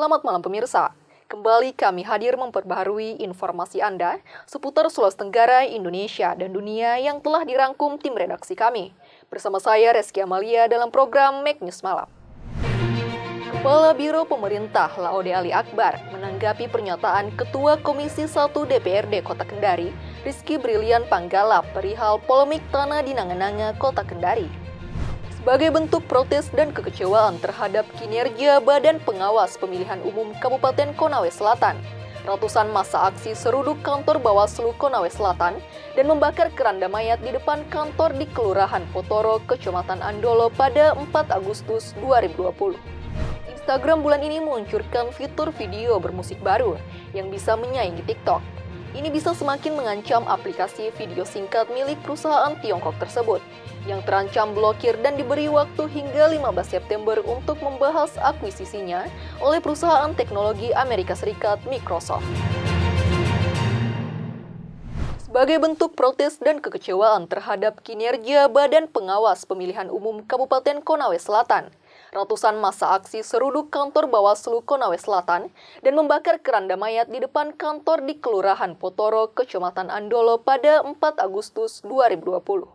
Selamat malam pemirsa. Kembali kami hadir memperbaharui informasi Anda seputar Sulawesi Tenggara, Indonesia, dan dunia yang telah dirangkum tim redaksi kami. Bersama saya Reski Amalia dalam program Make News Malam. Kepala Biro Pemerintah Laode Ali Akbar menanggapi pernyataan Ketua Komisi 1 DPRD Kota Kendari, Rizky Brilian Panggalap perihal polemik tanah di Nanga-Nanga, Kota Kendari. Sebagai bentuk protes dan kekecewaan terhadap kinerja Badan Pengawas Pemilihan Umum Kabupaten Konawe Selatan, ratusan massa aksi seruduk kantor Bawaslu Konawe Selatan dan membakar keranda mayat di depan kantor di Kelurahan Potoro, Kecamatan Andolo pada 4 Agustus 2020. Instagram bulan ini meluncurkan fitur video bermusik baru yang bisa menyaingi TikTok. Ini bisa semakin mengancam aplikasi video singkat milik perusahaan Tiongkok tersebut, yang terancam blokir dan diberi waktu hingga 15 September untuk membahas akuisisinya oleh perusahaan teknologi Amerika Serikat Microsoft. Sebagai bentuk protes dan kekecewaan terhadap kinerja Badan Pengawas Pemilihan Umum Kabupaten Konawe Selatan, ratusan massa aksi seruduk kantor Bawaslu Konawe Selatan dan membakar keranda mayat di depan kantor di Kelurahan Potoro, Kecamatan Andolo pada 4 Agustus 2020.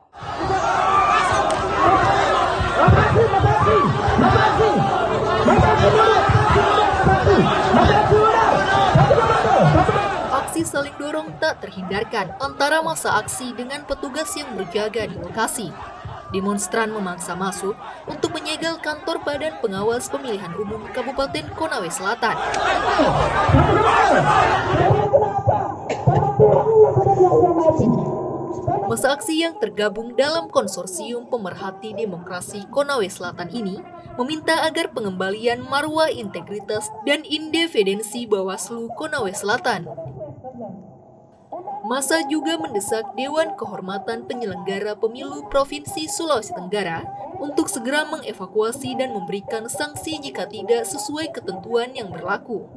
Aksi saling dorong tak terhindarkan antara massa aksi dengan petugas yang berjaga di lokasi. Demonstran memaksa masuk untuk menyegel kantor Badan Pengawas Pemilihan Umum Kabupaten Konawe Selatan. Massa aksi yang tergabung dalam konsorsium pemerhati demokrasi Konawe Selatan ini meminta agar pengembalian marwah integritas dan independensi Bawaslu Konawe Selatan. Massa juga mendesak Dewan Kehormatan Penyelenggara Pemilu Provinsi Sulawesi Tenggara untuk segera mengevakuasi dan memberikan sanksi jika tidak sesuai ketentuan yang berlaku.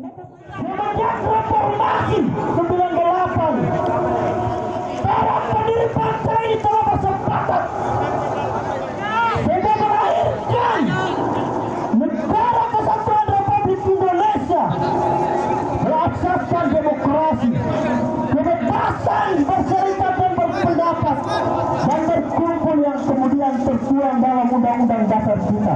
Negara Kesatuan Republik Indonesia melaksanakan demokrasi, kebebasan berserikat dan berpendapat dan berkumpul yang kemudian tertuang dalam Undang-Undang Dasar kita.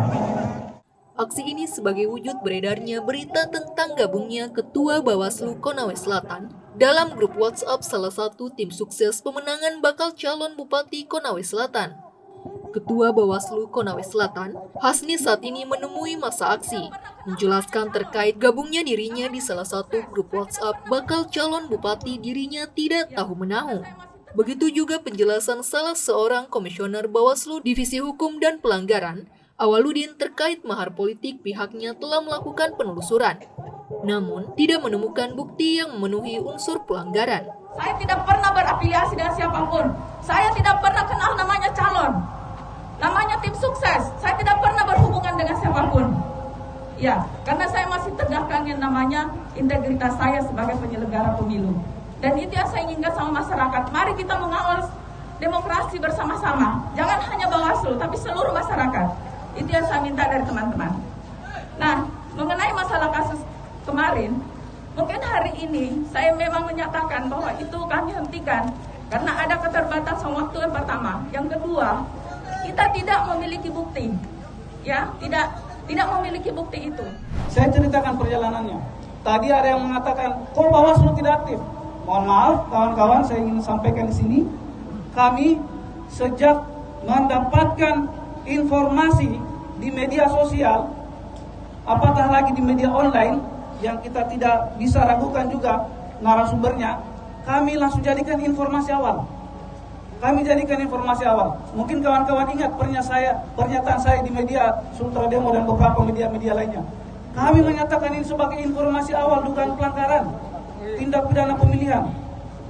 Aksi ini sebagai wujud beredarnya berita tentang gabungnya Ketua Bawaslu Konawe Selatan dalam grup WhatsApp salah satu tim sukses pemenangan bakal calon Bupati Konawe Selatan. Ketua Bawaslu Konawe Selatan, Hasni, saat ini menemui massa aksi, menjelaskan terkait gabungnya dirinya di salah satu grup WhatsApp bakal calon bupati dirinya tidak tahu-menahu. Begitu juga penjelasan salah seorang komisioner Bawaslu Divisi Hukum dan Pelanggaran, Awaludin, terkait mahar politik pihaknya telah melakukan penelusuran, namun tidak menemukan bukti yang memenuhi unsur pelanggaran. Saya tidak pernah berafiliasi dengan siapapun. Saya tidak pernah kenal namanya calon. Namanya tim sukses, saya tidak pernah berhubungan dengan siapapun. Ya, karena saya masih tegakkan yang namanya integritas saya sebagai penyelenggara pemilu. Dan itu yang saya inginkan sama masyarakat. Mari kita mengawal demokrasi bersama-sama. Jangan hanya Bawaslu, tapi seluruh masyarakat. Itu yang saya minta dari teman-teman. Nah, mengenai masalah kasus kemarin, mungkin hari ini saya memang menyatakan bahwa itu kami hentikan karena ada keterbatasan waktu yang pertama. Yang kedua, kita tidak memiliki bukti, ya, tidak memiliki bukti itu. Saya ceritakan perjalanannya. Tadi ada yang mengatakan, kok Bawaslu tidak aktif? Mohon maaf, kawan-kawan, saya ingin sampaikan di sini, kami sejak mendapatkan informasi di media sosial, apatah lagi di media online, yang kita tidak bisa ragukan juga narasumbernya, kami langsung jadikan informasi awal. Mungkin kawan-kawan ingat pernyataan saya di media Sultra Demo dan beberapa media-media lainnya. Kami menyatakan ini sebagai informasi awal dugaan pelanggaran tindak pidana pemilihan,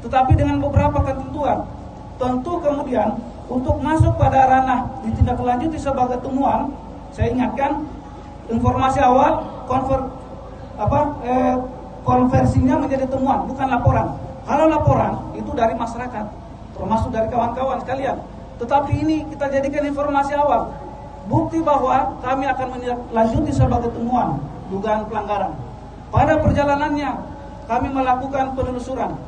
tetapi dengan beberapa ketentuan. Tentu kemudian untuk masuk pada ranah ditindaklanjuti sebagai temuan, saya ingatkan informasi awal konversinya menjadi temuan, bukan laporan. Kalau laporan itu dari masyarakat, termasuk dari kawan-kawan sekalian. Tetapi ini kita jadikan informasi awal, bukti bahwa kami akan menindaklanjuti sebagai temuan dugaan pelanggaran. Pada perjalanannya kami melakukan penelusuran.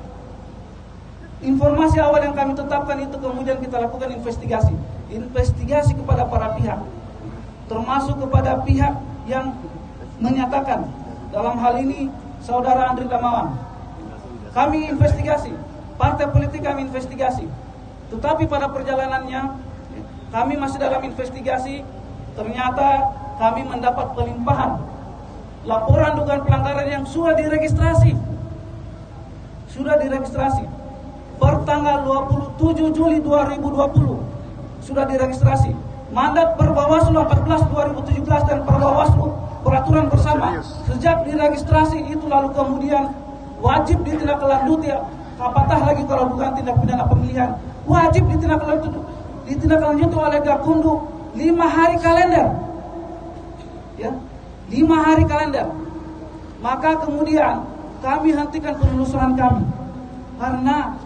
Informasi awal yang kami tetapkan itu kemudian kita lakukan investigasi. Investigasi kepada para pihak, termasuk kepada pihak yang menyatakan, dalam hal ini Saudara Andri Damawan. Kami investigasi, partai politik kami investigasi. Tetapi pada perjalanannya kami masih dalam investigasi, ternyata kami mendapat pelimpahan laporan dugaan pelanggaran yang sudah diregistrasi. Pertanggal 27 Juli 2020 sudah diregistrasi. Mandat Perbawaslu 14 2017 dan Perbawaslu peraturan bersama. Sejak diregistrasi itu lalu kemudian wajib ditindaklanjuti, apatah lagi kalau bukan tindak pidana pemilihan. Wajib ditindaklanjuti oleh Gakumdu 5 hari kalender. Ya, 5 hari kalender. Maka kemudian kami hentikan penelusuran kami karena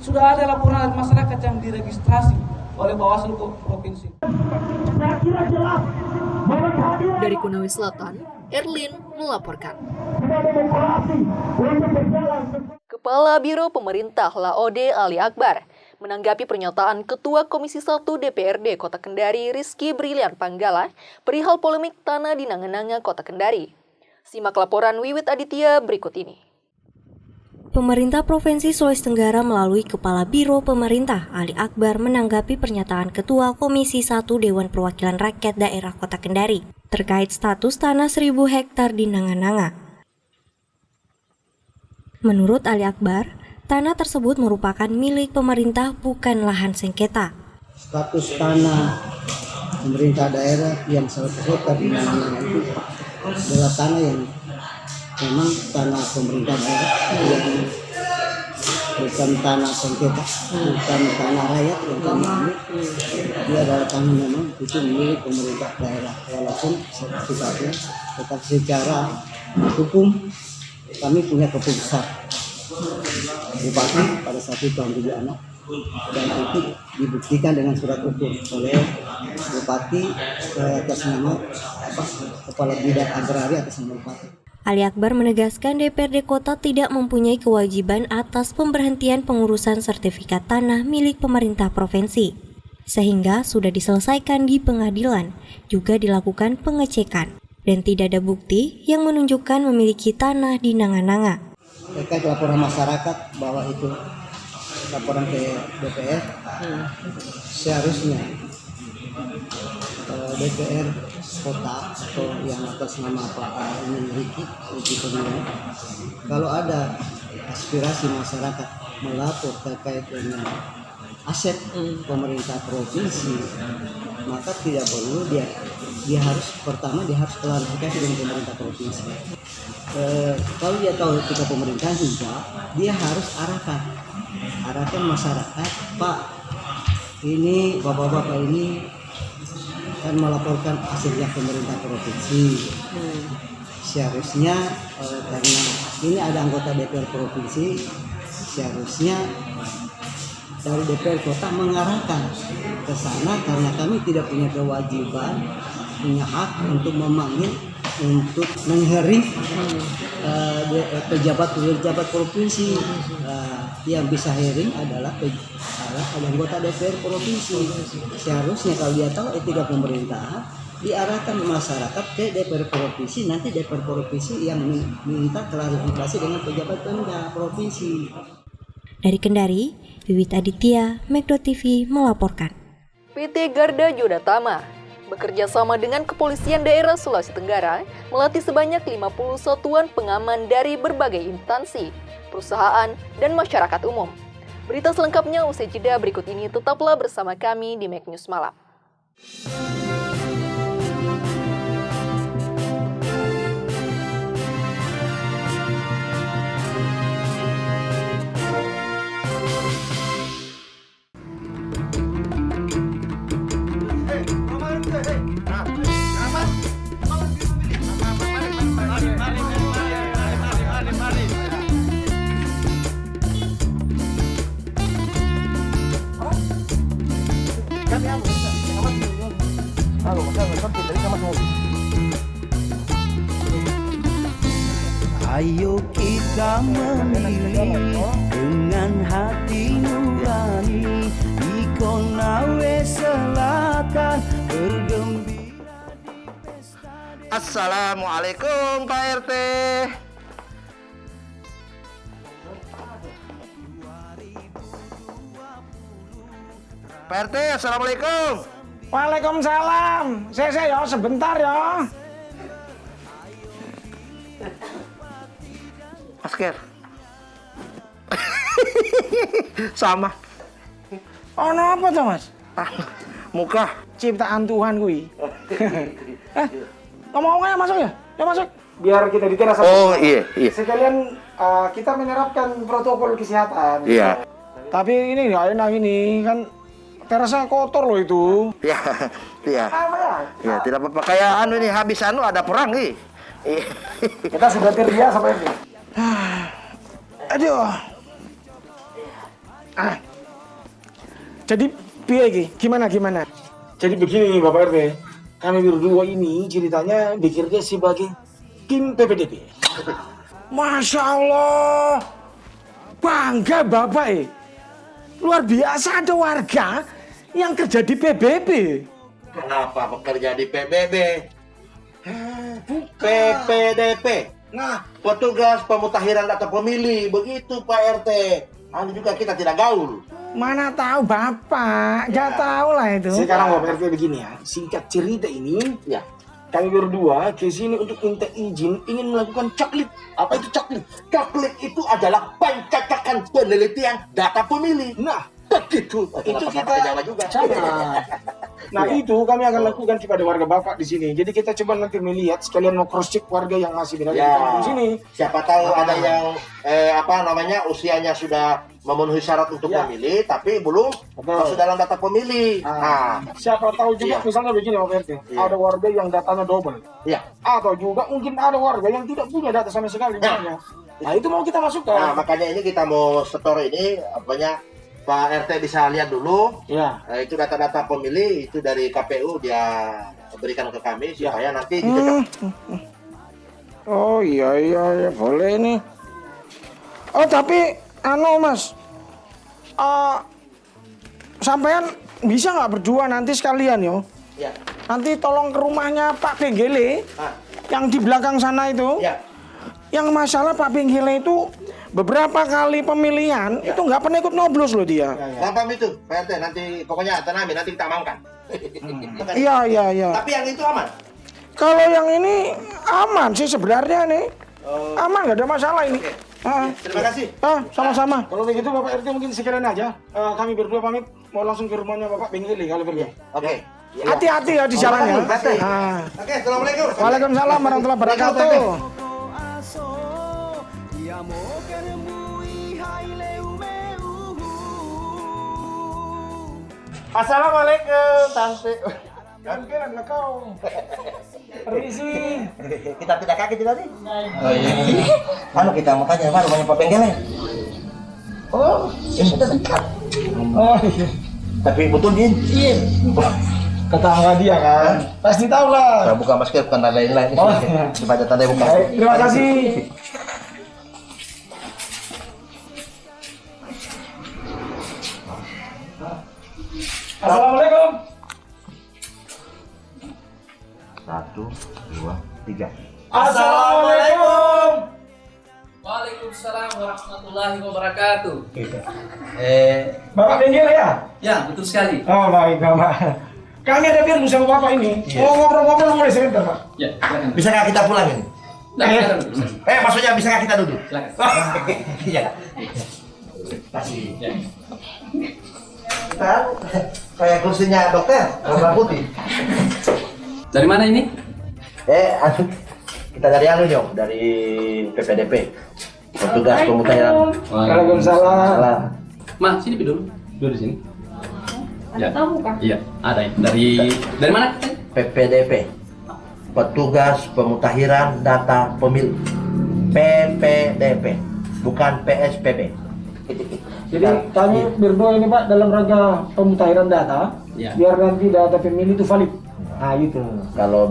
sudah ada laporan dari masyarakat yang diregistrasi oleh Bawaslu Provinsi. Saya kira jelas bahwa kehadiran Dari Konawe Selatan, Erlin melaporkan. demokrasi untuk berjalan. Kepala Biro Pemerintah Laode Ali Akbar menanggapi pernyataan Ketua Komisi 1 DPRD Kota Kendari Rizky Brilian Panggala perihal polemik tanah di Nanga-Nanga Kota Kendari. Simak laporan Wiwit Aditya berikut ini. Pemerintah Provinsi Sulawesi Tenggara melalui Kepala Biro Pemerintah Ali Akbar menanggapi pernyataan Ketua Komisi 1 Dewan Perwakilan Rakyat Daerah Kota Kendari terkait status tanah 1000 hektar di Nanga-Nanga. Menurut Ali Akbar, tanah tersebut merupakan milik pemerintah bukan lahan sengketa. Status tanah pemerintah daerah yang 100 hektar di Nanga-Nanga itu adalah tanah yang memang tanah pemerintah daerah, yang bukan tanah sengketa, bukan tanah rakyat, yang tanah ini dia adalah tanah memang itu milik pemerintah daerah, walaupun sifatnya tetap secara hukum kami punya keputusan bupati pada saat itu ambil anak, dan itu dibuktikan dengan surat ukur oleh bupati atas nama kepala bidang agraria atas nama bupati. Ali Akbar menegaskan DPRD Kota tidak mempunyai kewajiban atas pemberhentian pengurusan sertifikat tanah milik pemerintah provinsi, sehingga sudah diselesaikan di pengadilan, juga dilakukan pengecekan, dan tidak ada bukti yang menunjukkan memiliki tanah di Nanga-Nanga. Terkait laporan masyarakat bahwa itu laporan ke DPR, seharusnya DPR Kota atau yang atas nama Pak Ricky Kurniawan, kalau ada aspirasi masyarakat melapor terkait dengan aset pemerintah provinsi, maka tidak perlu dia harus klarifikasi dengan pemerintah provinsi. Kalau dia tahu ketika pemerintah juga, dia harus arahkan masyarakat, Pak, ini bapak-bapak ini kan melaporkan asetnya pemerintah provinsi. Seharusnya karena ini ada anggota DPR provinsi, seharusnya dari DPR Kota mengarahkan ke sana, karena kami tidak punya kewajiban, punya hak untuk memanggil, untuk menghearing pejabat provinsi. Yang bisa hearing adalah anggota DPR provinsi. Seharusnya kalau dia tahu etika pemerintahan, diarahkan masyarakat ke DPR provinsi, nanti DPR provinsi yang minta klarifikasi dengan pejabat provinsi. Dari Kendari, Wiwit Aditya, Megdo TV melaporkan. PT Garda Joda Tama bekerja sama dengan Kepolisian Daerah Sulawesi Tenggara melatih sebanyak 50 satuan pengaman dari berbagai instansi, perusahaan, dan masyarakat umum. Berita selengkapnya usai jeda berikut ini, tetaplah bersama kami di Mek News Malam. Ayo kita memilih dengan hati nurani di Konawe Selatan bergembira di pesta. Assalamualaikum Pak RT. Pak RT, assalamualaikum. Waalaikumsalam. Saya ya sebentar ya. Masker. Sama. Oh, apa tuh, Mas? Muka. Ciptaan Tuhan kui. Ngomong-ngomongnya masuk ya? Ya masuk. Biar kita di teras. Oh iya. Sekalian kita menerapkan protokol kesehatan. Iya. Tapi ini nggak enak ini kan terasnya kotor loh itu. Iya. Apa ya? Ya, tidak apa-apa. Kayak ini habis ada perang nih. Kita sudah terbiasa Pak RT. Aduh. Jadi piye iki? Gimana? Jadi begini Bapak RT. Kami berdua ini ceritanya bekerja sebagai tim PPDP. Masya Allah. Bangga Bapak luar biasa ada warga yang kerja di PBB. Kenapa bekerja di PBB? PPDP. Nah, petugas pemutahiran data pemilih. Begitu Pak RT. Anu juga kita tidak gaul. Mana tahu Bapak, nggak tahu lah itu. Sekarang Bapak RT begini ya, singkat cerita ini, Ya. kami berdua ke sini untuk minta izin ingin melakukan coklit. Apa itu coklit? Coklit itu adalah pencocokan penelitian data pemilih. Nah, begitu. itu kita Jawa juga. sama. Nah itu kami akan lakukan kepada warga Bapak di sini. Jadi kita coba nanti melihat sekalian mau cross check warga yang masih berada di kampung sini. Siapa tahu ada yang usianya sudah memenuhi syarat untuk memilih tapi belum masuk dalam data pemilih. Siapa tahu juga Iya. misalnya begini Pak RT, ada warga yang datanya double. Iya. Atau juga mungkin ada warga yang tidak punya data sama sekali misalnya. Nah itu mau kita masukkan. Nah, makanya ini kita mau setor ini Pak RT bisa lihat dulu. Ya. Itu data-data pemilih itu dari KPU dia berikan ke kami supaya nanti dicocok. Oh iya boleh nih. Oh tapi Mas, sampean bisa nggak berdua nanti sekalian yo? Ya. Nanti tolong ke rumahnya Pak Benggele yang di belakang sana itu. Ya. Yang masalah Pak Benggele itu beberapa kali pemilihan itu nggak pernah ikut nyoblos loh dia. Gampang itu, Pak RT nanti pokoknya tanami nanti kita amankan. Iya. Tapi yang itu aman. Kalau yang ini aman sih sebenarnya nih. Aman nggak ada masalah ini. Terima kasih. Sama-sama. Kalau begitu Bapak RT mungkin sekalian aja. Kami berdua pamit mau langsung ke rumahnya Bapak Benggele kalau pergi. Oke. Hati-hati ya di jalannya. Oke, assalamualaikum. Waalaikumsalam warahmatullahi wabarakatuh. Assalamualaikum, Tante. Gantian lah kau. Permisi. Kita tidak kaget tadi. Oh iya. Anu kita mau tanya mana rumahnya Pak Benggele. Oh, ya sudah dekat. Oh iya. Tapi betul Din. Iya. Tetangga dia kan. Pasti tahu lah. Saya buka masker bukan lain-lain. Oh. Dibaca tanda buka. Terima kasih. Assalamualaikum. 1, 2, 3. Assalamualaikum. Waalaikumsalam warahmatullahi wabarakatuh. Bapak Benggele ya? Ya, betul sekali. Oh baik Bapak. Kami ada perlu sama Bapak ini. Mau ngobrol-ngobrol boleh sebentar Pak? Ya, silakan. Bisakah kita pulang ini? Silakan. Maksudnya bisakah kita duduk? Silakan. Iya. Kasih. Ya. Kita kayak kursinya dokter, warna putih. Dari mana ini? Kita dari dari PPDP. Petugas pemutahiran. Waalaikumsalam. Ma, sini dulu. Duduk di sini. Ya. Tahu kan? Iya, ada. Dari mana? PPDP. Petugas pemutahiran data pemilih. PPDP, bukan PSPB. Jadi kami berdua ini Pak dalam rangka pemutahiran data, biar nanti data pemilih itu valid. Nah itu. Kalau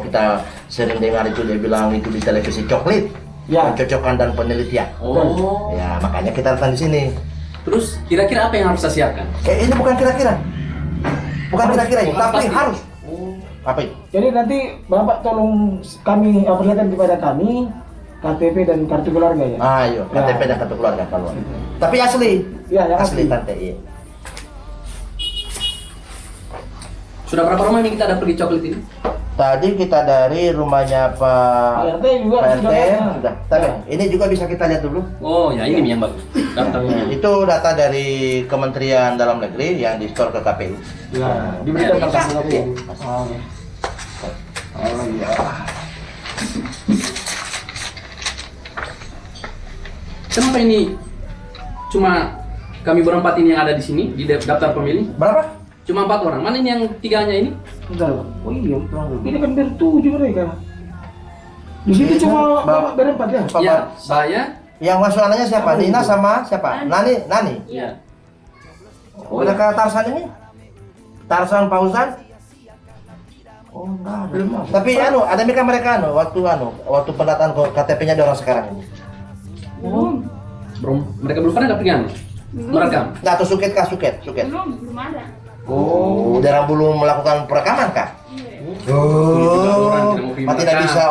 kita sering dengar itu dia bilang itu di televisi coklit. Ya. pencocokan dan penelitian. Oh. Ya, makanya kita datang di sini. Terus kira-kira apa yang harus saya siapkan? Ini bukan kira-kira. Bukan kira-kira ini, tapi pasti. harus. Oh. Apa itu? Jadi nanti Bapak tolong kami perlihatkan kepada kami KTP dan kartu keluarga ya. Ayo, KTP dan kartu keluarga keluar. Tapi asli. Ya, yang Asli asli. tante, iya. Sudah berapa rumah ini kita ada pergi coklat ini? Tadi kita dari rumahnya Pak RT juga Pak RT, sudah. sudah. Tapi ini juga bisa kita lihat dulu. Oh, ya ini yang bagus. Daftarnya. Itu data dari Kementerian Dalam Negeri yang di-store ke KPU. Ya, diberikan Ya, kartu keluarga. iya. Oh, iya. Kenapa ini cuma kami berempat ini yang ada di sini di daftar pemilih? Berapa? Cuma 4 orang. Mana ini yang 3-nya ini? Bentar. Oh iya, ini kan bertujuh mereka. Di sini cuma Bapak berempat ya? Bapak. Ya, saya. Yang masuk anaknya siapa? Nina sama siapa? Nani? Ya. Oh, udah ke Tarsan ini? Tarsan Pausan? Oh, enggak ada. Tapi ada mereka waktu pendataan KTP-nya di orang sekarang ini. Mereka belum pernah pergi merekam. Nah, atau suket. Belum ada. Oh, darah belum melakukan perekaman kah? Tidak bisa.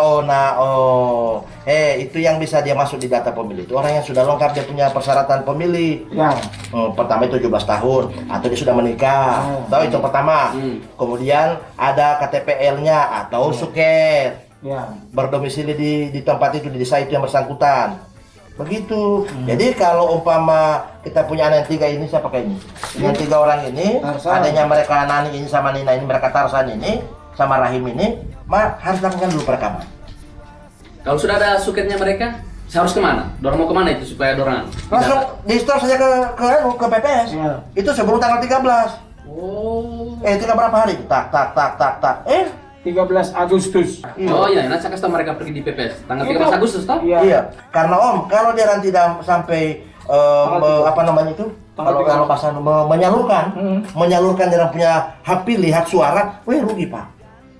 Itu yang bisa dia masuk di data pemilih. Itu orang yang sudah lengkap dia punya persyaratan pemilih. Ya. Pertama itu 17 tahun atau dia sudah menikah. Tahu itu pertama. Kemudian ada KTPL-nya atau suket. Ya. Berdomisili di tempat itu, di desa itu yang bersangkutan. Begitu. Jadi kalau umpama kita punya anak yang 3 ini, siapa kayak ini? Yang 3 orang ini, Tarsan. adanya mereka Nani ini sama Nina ini, mereka Tarsan ini sama Rahim ini, harus lakukan dulu perekaman. Kalau sudah ada suketnya mereka, saya harus kemana? Dorang mau kemana itu supaya dorang? Langsung di store saja ke PPS. Ya. Itu sebelum tanggal 13. Oh. Tinggal berapa hari? Tak. 13 Agustus. Oh iya, nanti saya kasih tahu mereka pergi di PPS tanggal 13 Agustus toh? Iya. Karena kalau dia nanti sampai kalau bahasa menyalurkan dia punya hak pilih, hak suara, rugi Pak.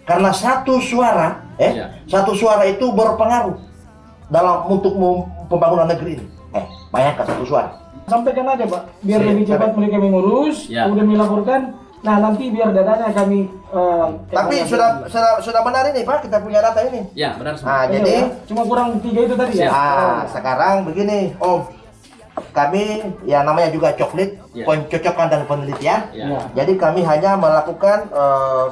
Karena satu suara itu berpengaruh untuk pembangunan negeri ini. Bayangkan satu suara. Sampaikan aja Pak, biar lebih cepat mereka mengurus, kemudian melaporkan. Nah nanti biar datanya kami. Tapi sudah benar ini Pak, kita punya data ini. Ya benar semua. Jadi cuma kurang 3 itu tadi ya. Sekarang begini Om, kami ya namanya juga coklit, pencocokan dan penelitian. Jadi kami hanya melakukan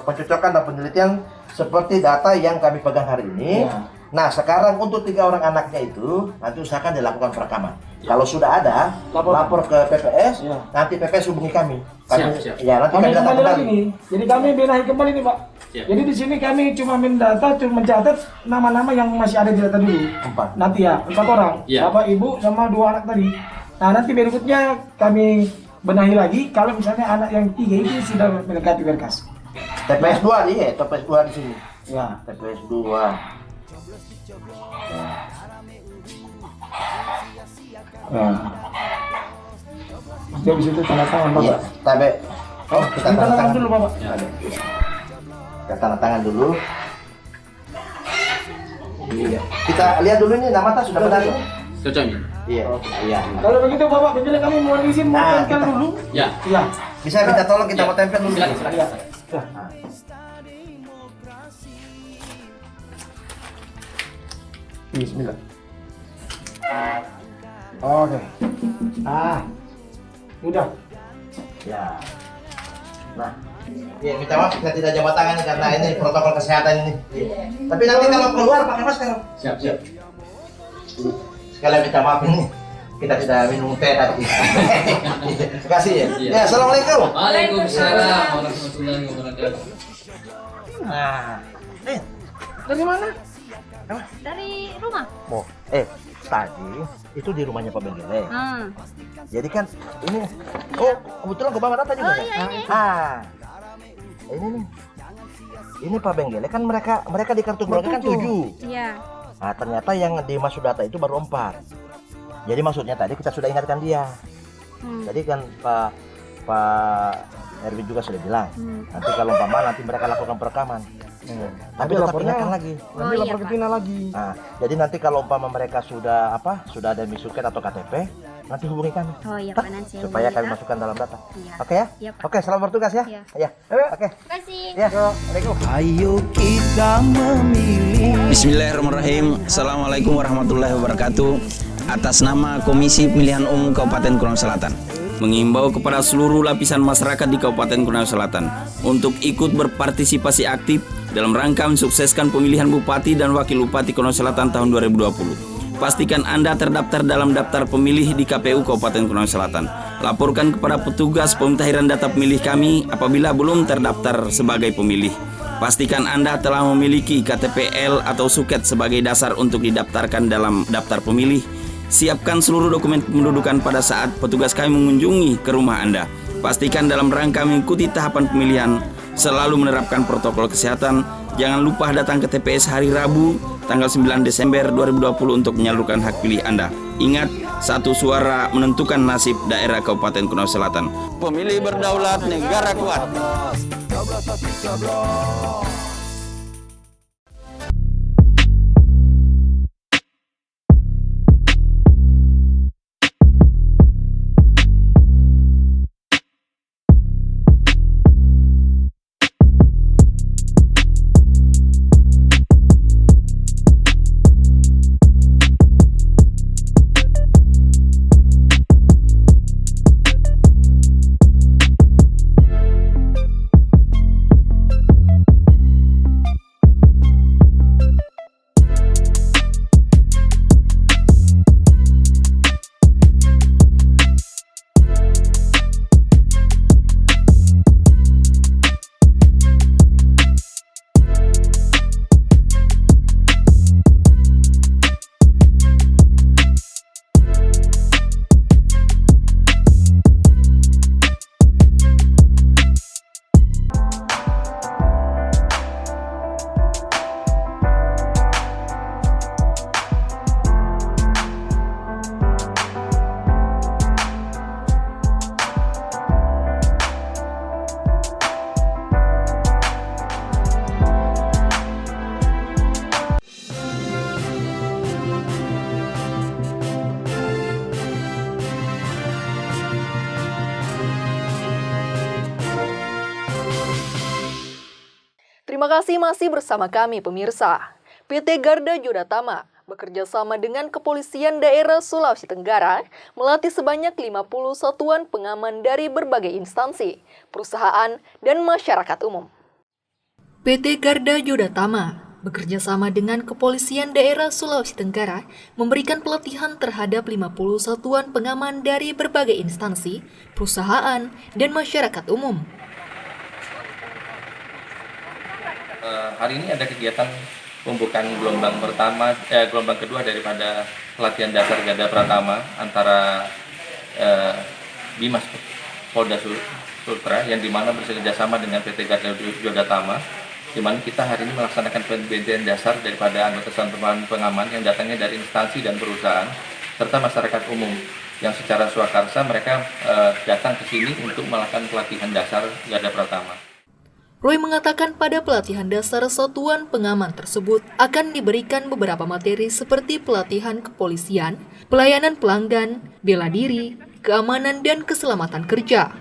pencocokan dan penelitian seperti data yang kami pegang hari ini. Nah sekarang untuk 3 orang anaknya itu nanti usahakan dilakukan perekaman. Kalau sudah ada, lapor ke PPS, nanti PPS hubungi kami. Siap. Ya, nanti Kami kami datang kembali lagi kembali. nih. Jadi kami benahi kembali nih Pak. Jadi di sini kami cuma mendata, mencatat nama-nama yang masih ada di data dulu. 4. Nanti 4 orang, Bapak, Ibu, sama 2 anak tadi. Nah nanti berikutnya kami benahi lagi. Kalau misalnya anak yang 3 itu sudah melengkapi berkas. TPS 2 nih, TPS 2 di sini. Ya. TPS 2. Jadi di situ tanda tangan Bapak. Iya, tapi kita Tanda tangan dulu Bapak. Kita tanda tangan dulu. Iya. Kita lihat dulu ini nama tas sudah benar. Cocok ini. Iya. Iya. Kalau begitu Bapak, penjela kami mohon izin mau tempel dulu. Ya. Iya. Bisa minta tolong kita mau tempel dulu. Silakan. Bismillah. Oke. Udah. Ya. Nah, ya minta maaf kita tidak jabat tangan nih karena ini protokol kesehatan ini. Tapi nanti kalau keluar pakai masker. Siap. Sekalian minta maaf ini kita tidak minum teh tadi. Terima kasih ya. Iya. Ya, assalamualaikum. Waalaikumsalam warahmatullahi wabarakatuh. Nah, dari mana? Dari rumah. Oh, tadi itu di rumahnya Pak Benggele. Jadi kan ini, kebetulan ke bawah data juga. Ini nih. Ini Pak Benggele kan mereka di kartu keluarga kan 7. Iya. Nah, ternyata yang dimasuk data itu baru 4. Jadi maksudnya tadi kita sudah ingatkan dia. Jadi kan Pak Erwin juga sudah bilang. Nanti kalau nanti mereka lakukan perekaman. Tapi tetap lapornya ingatkan lagi. Nanti lapor ke Tina lagi. Nah, jadi nanti kalau mereka sudah ada misuket atau KTP, nanti hubungi kami. Oh iya Pak, nanti Supaya kami masukkan dalam data. Iya. Oke ya? Iya, Pak. Oke, selamat bertugas ya. Iya. Ya. Oke. Terima kasih. Ya. Assalamualaikum. Ayo kita memilih. Bismillahirrahmanirrahim. Assalamualaikum warahmatullahi wabarakatuh. Atas nama Komisi Pemilihan Umum Kabupaten Konawe Selatan, mengimbau kepada seluruh lapisan masyarakat di Kabupaten Konawe Selatan untuk ikut berpartisipasi aktif dalam rangka mensukseskan pemilihan Bupati dan Wakil Bupati Konawe Selatan tahun 2020. Pastikan Anda terdaftar dalam daftar pemilih di KPU Kabupaten Konawe Selatan. Laporkan kepada petugas pemutahiran data pemilih kami apabila belum terdaftar sebagai pemilih. Pastikan Anda telah memiliki KTP-L atau suket sebagai dasar untuk didaftarkan dalam daftar pemilih. Siapkan seluruh dokumen kependudukan pada saat petugas kami mengunjungi ke rumah Anda. Pastikan dalam rangka mengikuti tahapan pemilihan, selalu menerapkan protokol kesehatan. Jangan lupa datang ke TPS hari Rabu, tanggal 9 Desember 2020 untuk menyalurkan hak pilih Anda. Ingat, satu suara menentukan nasib daerah Kabupaten Konawe Selatan. Pemilih berdaulat, negara kuat. Terima kasih masih bersama kami pemirsa. PT Garda Jodatama bekerja sama dengan Kepolisian Daerah Sulawesi Tenggara melatih sebanyak 50 satuan pengaman dari berbagai instansi, perusahaan, dan masyarakat umum. PT Garda Jodatama bekerja sama dengan Kepolisian Daerah Sulawesi Tenggara memberikan pelatihan terhadap 50 satuan pengaman dari berbagai instansi, perusahaan, dan masyarakat umum. Hari ini ada kegiatan pembukaan gelombang kedua daripada pelatihan dasar Garda Pratama antara Bimas Polda Sultra yang dimana bekerjasama dengan PT Garda Jodatama, di mana kita hari ini melaksanakan pelatihan dasar daripada anggota satuan pengaman yang datangnya dari instansi dan perusahaan serta masyarakat umum yang secara swakarsa mereka datang ke sini untuk melakukan pelatihan dasar Garda Pratama. Roy mengatakan pada pelatihan dasar satuan pengaman tersebut akan diberikan beberapa materi seperti pelatihan kepolisian, pelayanan pelanggan, bela diri, keamanan dan keselamatan kerja.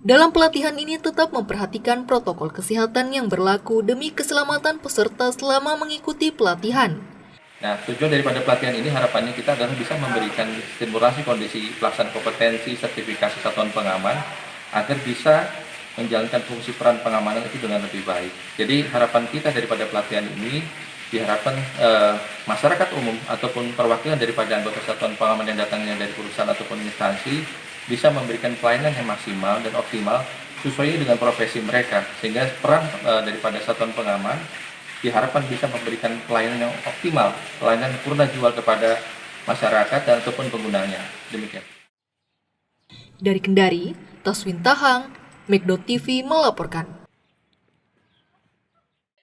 Dalam pelatihan ini tetap memperhatikan protokol kesehatan yang berlaku demi keselamatan peserta selama mengikuti pelatihan. Nah, tujuan daripada pelatihan ini harapannya kita adalah bisa memberikan simulasi kondisi pelaksanaan kompetensi sertifikasi satuan pengaman agar bisa menjalankan fungsi peran pengamanan itu dengan lebih baik. Jadi harapan kita daripada pelatihan ini diharapkan masyarakat umum ataupun perwakilan daripada anggota satuan pengaman yang datangnya dari perusahaan ataupun instansi bisa memberikan pelayanan yang maksimal dan optimal sesuai dengan profesi mereka, sehingga peran daripada satuan pengaman diharapkan bisa memberikan pelayanan yang optimal, pelayanan purna jual kepada masyarakat dan ataupun penggunanya. Demikian. Dari Kendari, Taswin Tahang, Make.TV melaporkan.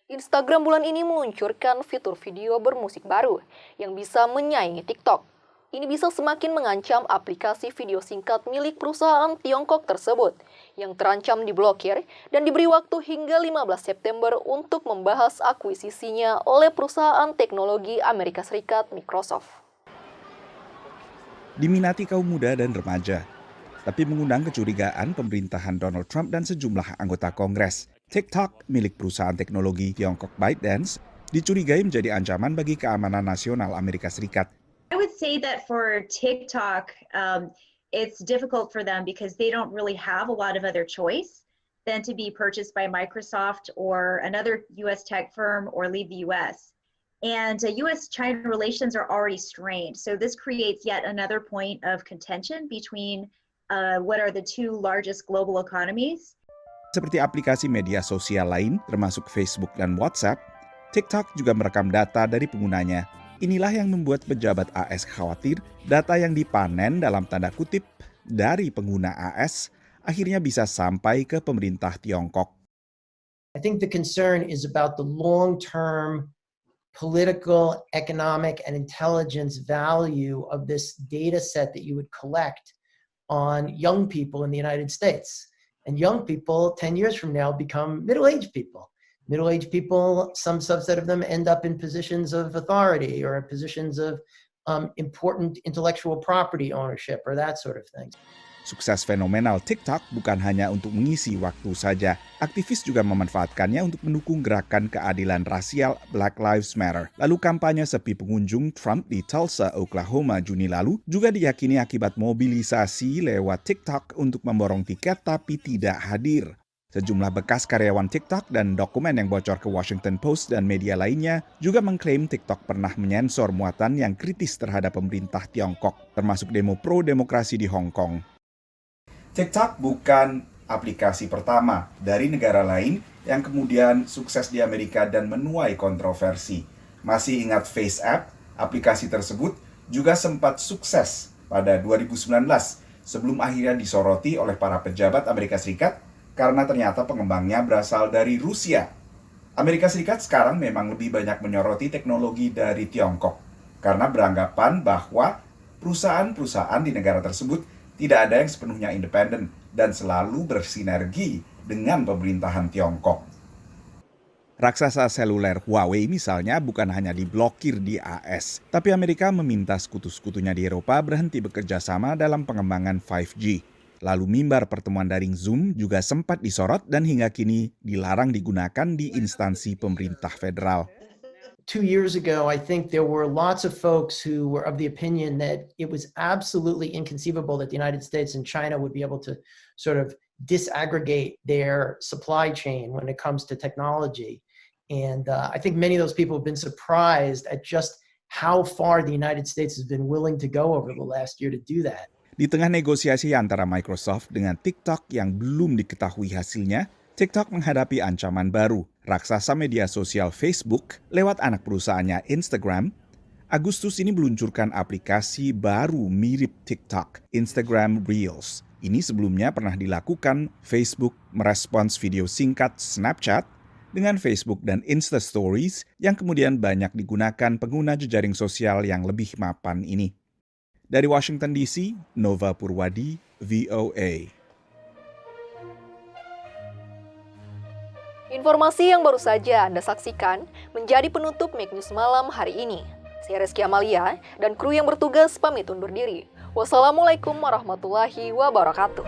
Instagram bulan ini meluncurkan fitur video bermusik baru yang bisa menyaingi TikTok. ini bisa semakin mengancam aplikasi video singkat milik perusahaan Tiongkok tersebut yang terancam diblokir dan diberi waktu hingga 15 September untuk membahas akuisisinya oleh perusahaan teknologi Amerika Serikat Microsoft. Diminati kaum muda dan remaja, tapi mengundang kecurigaan pemerintahan Donald Trump dan sejumlah anggota Kongres. TikTok, milik perusahaan teknologi Tiongkok ByteDance, dicurigai menjadi ancaman bagi keamanan nasional Amerika Serikat. I would say that for TikTok, it's difficult for them because they don't really have a lot of other choice than to be purchased by Microsoft or another U.S. tech firm or leave the U.S. And U.S.-China relations are already strained. So this creates yet another point of contention between what are the two largest global economies. Seperti aplikasi media sosial lain, termasuk Facebook dan WhatsApp, TikTok juga merekam data dari penggunanya. Inilah yang membuat pejabat AS khawatir data yang dipanen dalam tanda kutip dari pengguna AS akhirnya bisa sampai ke pemerintah Tiongkok. I think the concern is about the long-term political, economic, and intelligence value of this data set that you would collect on young people in the United States. And young people 10 years from now become middle-aged people. Middle-aged people, some subset of them end up in positions of authority or in positions of important intellectual property ownership or that sort of thing. Sukses fenomenal TikTok bukan hanya untuk mengisi waktu saja. Aktivis juga memanfaatkannya untuk mendukung gerakan keadilan rasial Black Lives Matter. Lalu kampanye sepi pengunjung Trump di Tulsa, Oklahoma Juni lalu juga diyakini akibat mobilisasi lewat TikTok untuk memborong tiket tapi tidak hadir. Sejumlah bekas karyawan TikTok dan dokumen yang bocor ke Washington Post dan media lainnya juga mengklaim TikTok pernah menyensor muatan yang kritis terhadap pemerintah Tiongkok, termasuk demo pro-demokrasi di Hong Kong. TikTok bukan aplikasi pertama dari negara lain yang kemudian sukses di Amerika dan menuai kontroversi. Masih ingat FaceApp? Aplikasi tersebut juga sempat sukses pada 2019 sebelum akhirnya disoroti oleh para pejabat Amerika Serikat karena ternyata pengembangnya berasal dari Rusia. Amerika Serikat sekarang memang lebih banyak menyoroti teknologi dari Tiongkok karena beranggapan bahwa perusahaan-perusahaan di negara tersebut tidak ada yang sepenuhnya independen dan selalu bersinergi dengan pemerintahan Tiongkok. Raksasa seluler Huawei misalnya bukan hanya diblokir di AS, tapi Amerika meminta sekutu-sekutunya di Eropa berhenti bekerja sama dalam pengembangan 5G. Lalu mimbar pertemuan daring Zoom juga sempat disorot dan hingga kini dilarang digunakan di instansi pemerintah federal. 2 years ago, I think there were lots of folks who were of the opinion that it was absolutely inconceivable that the United States and China would be able to sort of disaggregate their supply chain when it comes to technology. And I think many of those people have been surprised at just how far the United States has been willing to go over the last year to do that. Di tengah negosiasi antara Microsoft dengan TikTok yang belum diketahui hasilnya, TikTok menghadapi ancaman baru. Raksasa media sosial Facebook lewat anak perusahaannya Instagram, Agustus ini meluncurkan aplikasi baru mirip TikTok, Instagram Reels. Ini sebelumnya pernah dilakukan Facebook merespons video singkat Snapchat dengan Facebook dan Insta Stories yang kemudian banyak digunakan pengguna jejaring sosial yang lebih mapan ini. Dari Washington DC, Nova Purwadi, VOA. Informasi yang baru saja Anda saksikan menjadi penutup Make News Malam hari ini. Saya Reski Amalia dan kru yang bertugas pamit undur diri. Wassalamualaikum warahmatullahi wabarakatuh.